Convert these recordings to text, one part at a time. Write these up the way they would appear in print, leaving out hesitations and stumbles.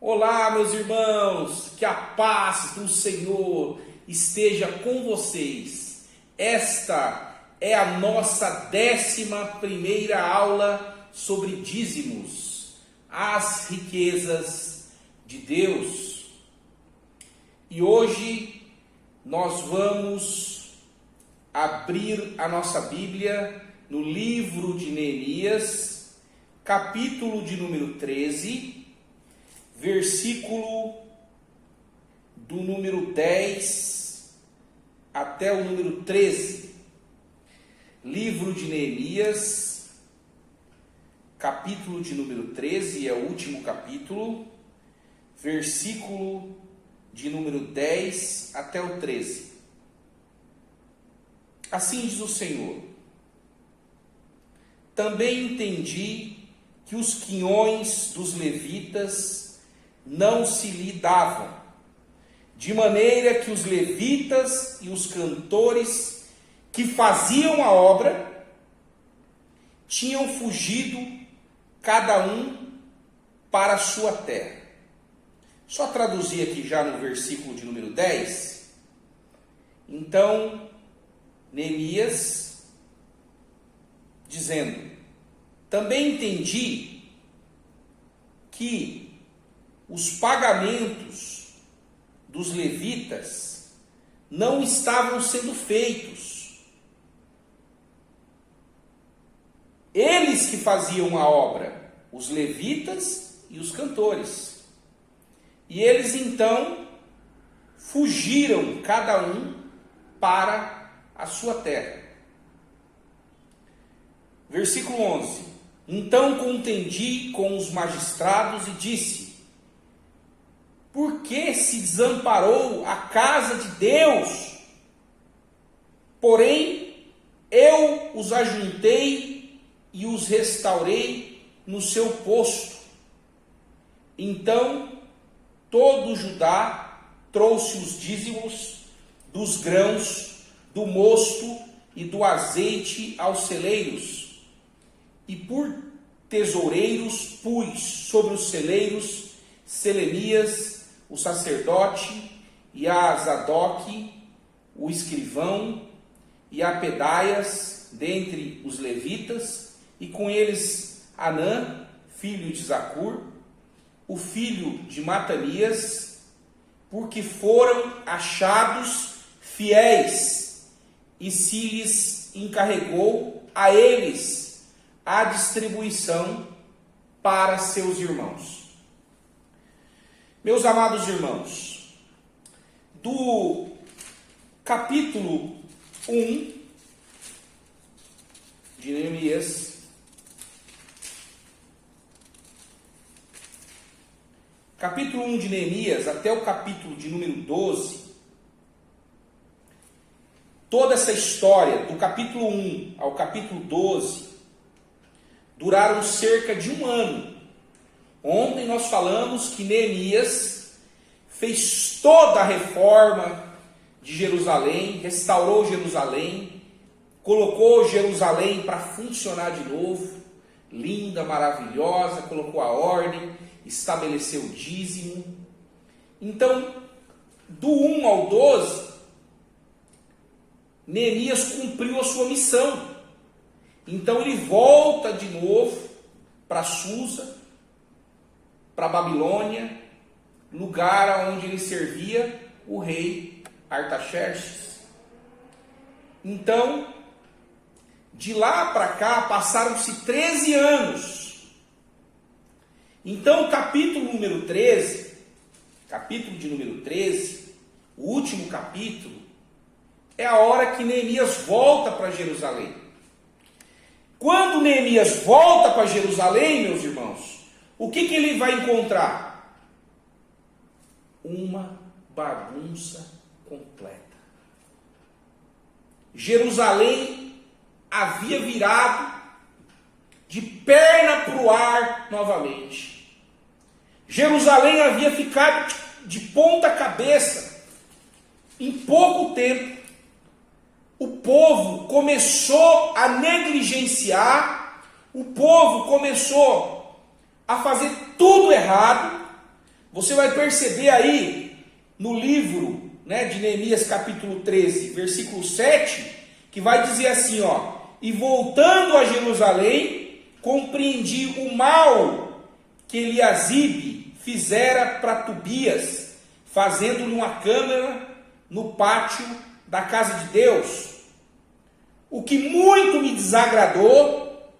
Olá, meus irmãos, que a paz do Senhor esteja com vocês. Esta é a nossa 11ª aula sobre dízimos, as riquezas de Deus. E hoje nós vamos abrir a nossa Bíblia no livro de Neemias, capítulo de número 13, versículo do número 10 até o número 13. Livro de Neemias, capítulo de número 13, é o último capítulo, versículo de número 10 até o 13. Assim diz o Senhor: também entendi que os quinhões dos levitas não se lhe davam, de maneira que os levitas e os cantores que faziam a obra tinham fugido, cada um para a sua terra. Só traduzir aqui já no versículo de número 10. Então, Neemias, dizendo: também entendi que os pagamentos dos levitas não estavam sendo feitos. Eles que faziam a obra, os levitas e os cantores. E eles então fugiram, cada um, para a sua terra. Versículo 11. Então contendi com os magistrados e disse: por que se desamparou a casa de Deus? Porém, eu os ajuntei e os restaurei no seu posto. Então, todo Judá trouxe os dízimos dos grãos, do mosto e do azeite aos celeiros, e por tesoureiros pus sobre os celeiros Selemias, o sacerdote, e a Zadoque, o escrivão, e a Pedaias, dentre os levitas, e com eles Anã, filho de Zacur, o filho de Matanias, porque foram achados fiéis, e se lhes encarregou a eles a distribuição para seus irmãos. Meus amados irmãos, do capítulo 1 de Neemias, capítulo 1 de Neemias até o capítulo de número 12, toda essa história, do capítulo 1 ao capítulo 12, duraram cerca de um ano. Ontem nós falamos que Neemias fez toda a reforma de Jerusalém, restaurou Jerusalém, colocou Jerusalém para funcionar de novo, linda, maravilhosa, colocou a ordem, estabeleceu o dízimo. Então, do 1 ao 12, Neemias cumpriu a sua missão. Então ele volta de novo para Susa, para a Babilônia, lugar onde ele servia o rei Artaxerxes. Então, de lá para cá, passaram-se 13 anos. Então, o capítulo de número 13, o último capítulo, é a hora que Neemias volta para Jerusalém. Quando Neemias volta para Jerusalém, meus irmãos, o que ele vai encontrar? Uma bagunça completa. Jerusalém havia virado de perna para o ar novamente. Jerusalém havia ficado de ponta cabeça. Em pouco tempo, o povo começou a negligenciar, o povo começou a fazer tudo errado, Você vai perceber aí no livro, né, de Neemias capítulo 13, versículo 7, que vai dizer assim, ó: e voltando a Jerusalém, compreendi o mal que Eliasibe fizera para Tobias, fazendo-lhe uma câmara no pátio da casa de Deus, o que muito me desagradou,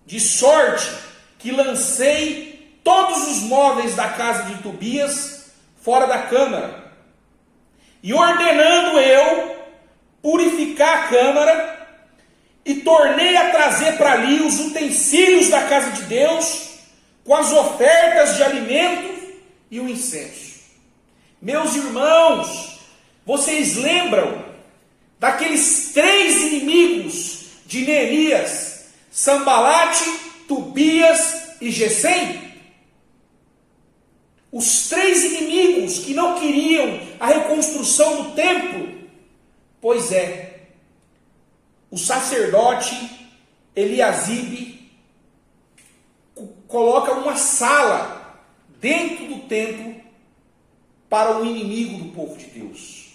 de sorte que lancei todos os móveis da casa de Tobias fora da câmara, e ordenando eu purificar a câmara, e tornei a trazer para ali os utensílios da casa de Deus, com as ofertas de alimentos e o incenso. Meus irmãos, vocês lembram daqueles 3 inimigos de Neemias: Sambalate, Tobias e Gesem? Os 3 inimigos que não queriam a reconstrução do templo. Pois é, o sacerdote Eliasibe coloca uma sala dentro do templo para o inimigo do povo de Deus.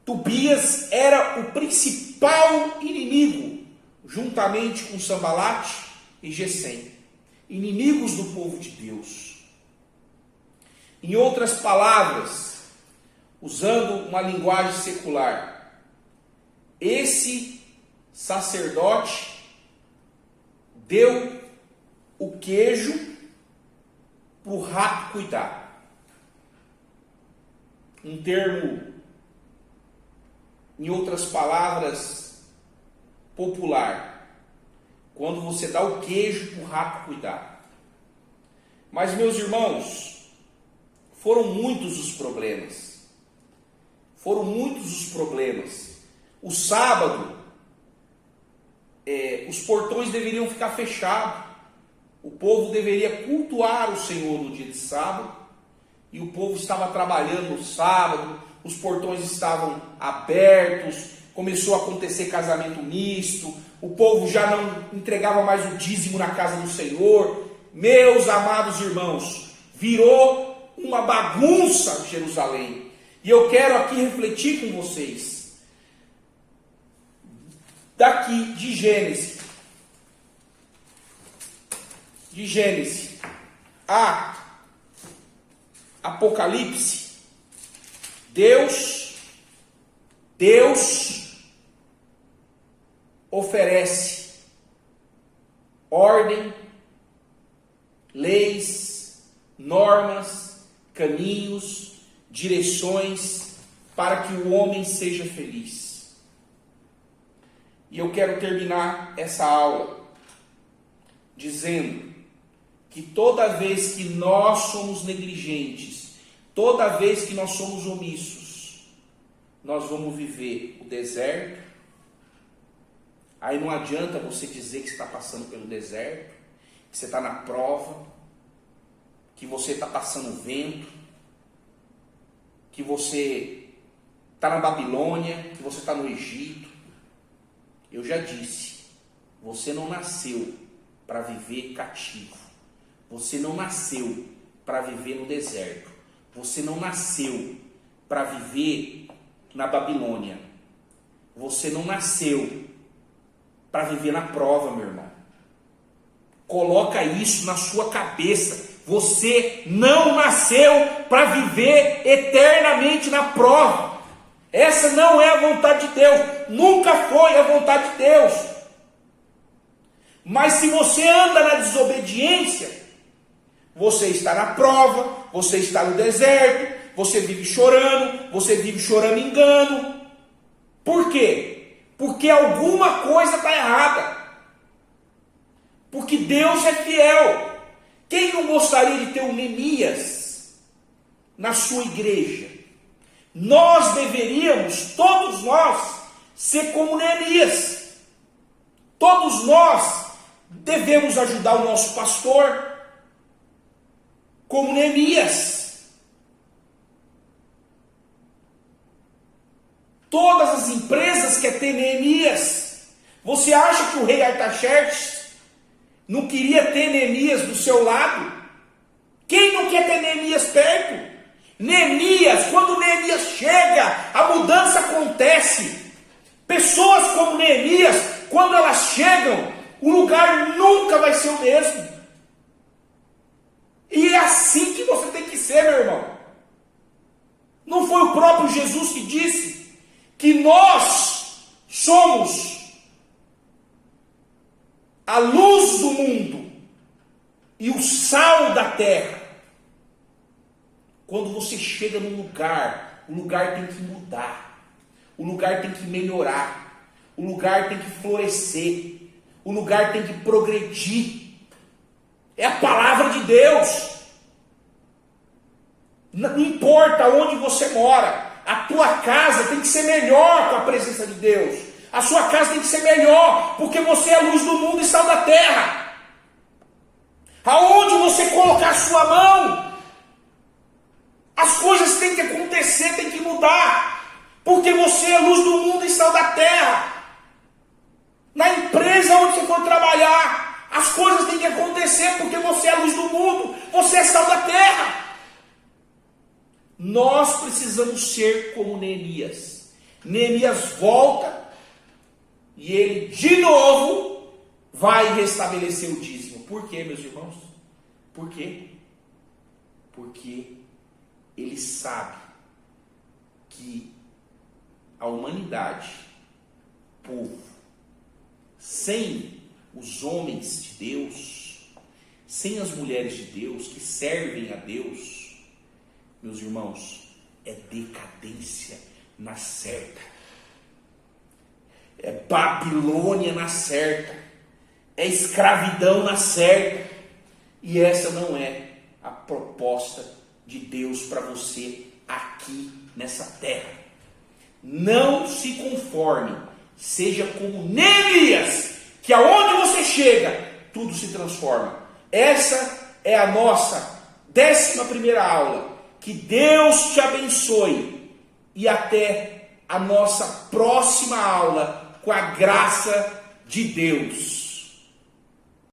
Tobias era o principal inimigo, juntamente com Sambalate e Gesem, inimigos do povo de Deus. Em outras palavras, usando uma linguagem secular, esse sacerdote deu o queijo para o rato cuidar. Um termo, em outras palavras, popular. Quando você dá o queijo para o rato cuidar. Mas, meus irmãos, foram muitos os problemas. Foram muitos os problemas. O sábado, os portões deveriam ficar fechados. O povo deveria cultuar o Senhor no dia de sábado. E o povo estava trabalhando no sábado. Os portões estavam abertos. Começou a acontecer casamento misto. O povo já não entregava mais o dízimo na casa do Senhor. Meus amados irmãos, virou uma bagunça Jerusalém. E eu quero aqui refletir com vocês. Daqui de Gênesis a Apocalipse, Deus oferece ordem, leis, normas, caminhos, direções para que o homem seja feliz. E eu quero terminar essa aula dizendo que toda vez que nós somos negligentes, toda vez que nós somos omissos, nós vamos viver o deserto. Aí não adianta você dizer que você está passando pelo deserto, que você está na prova, que você está passando vento, que você está na Babilônia, que você está no Egito. Eu já disse, você não nasceu para viver cativo. Você não nasceu para viver no deserto. Você não nasceu para viver na Babilônia. Você não nasceu para viver na prova, meu irmão. Coloca isso na sua cabeça. Você não nasceu para viver eternamente na prova. Essa não é a vontade de Deus. Nunca foi a vontade de Deus. Mas se você anda na desobediência, você está na prova, você está no deserto, você vive chorando engano. Por quê? Porque alguma coisa está errada. Porque Deus é fiel. Quem não gostaria de ter um Neemias na sua igreja? Nós deveríamos, todos nós, ser como Neemias. Todos nós devemos ajudar o nosso pastor como Neemias. Todas as empresas querem ter Neemias. Você acha que o rei Artaxerxes não queria ter Neemias do seu lado? Quem não quer ter Neemias perto? Neemias, quando Neemias chega, a mudança acontece. Pessoas como Neemias, quando elas chegam, o lugar nunca vai ser o mesmo. E é assim que você tem que ser, meu irmão. Não foi o próprio Jesus que disse que nós somos a luz do mundo e o sal da terra? Quando você chega num lugar, o lugar tem que mudar, o lugar tem que melhorar, o lugar tem que florescer, o lugar tem que progredir. É a palavra de Deus. Não importa onde você mora, a tua casa tem que ser melhor com a presença de Deus. A sua casa tem que ser melhor, porque você é a luz do mundo e sal da terra. Aonde você colocar a sua mão, as coisas têm que acontecer, têm que mudar, porque você é a luz do mundo e sal da terra. Na empresa onde você for trabalhar, as coisas têm que acontecer, porque você é a luz do mundo, você é sal da terra. Nós precisamos ser como Neemias. Neemias volta e ele de novo vai restabelecer o dízimo. Por quê, meus irmãos? Por quê? Porque ele sabe que a humanidade, o povo, sem os homens de Deus, sem as mulheres de Deus que servem a Deus, meus irmãos, é decadência na certa, é Babilônia na certa, é escravidão na certa, e essa não é a proposta de Deus para você aqui nessa terra. Não se conforme, seja como Neemias, que aonde você chega, tudo se transforma. Essa é a nossa 11ª aula. Que Deus te abençoe e até a nossa próxima aula com a graça de Deus.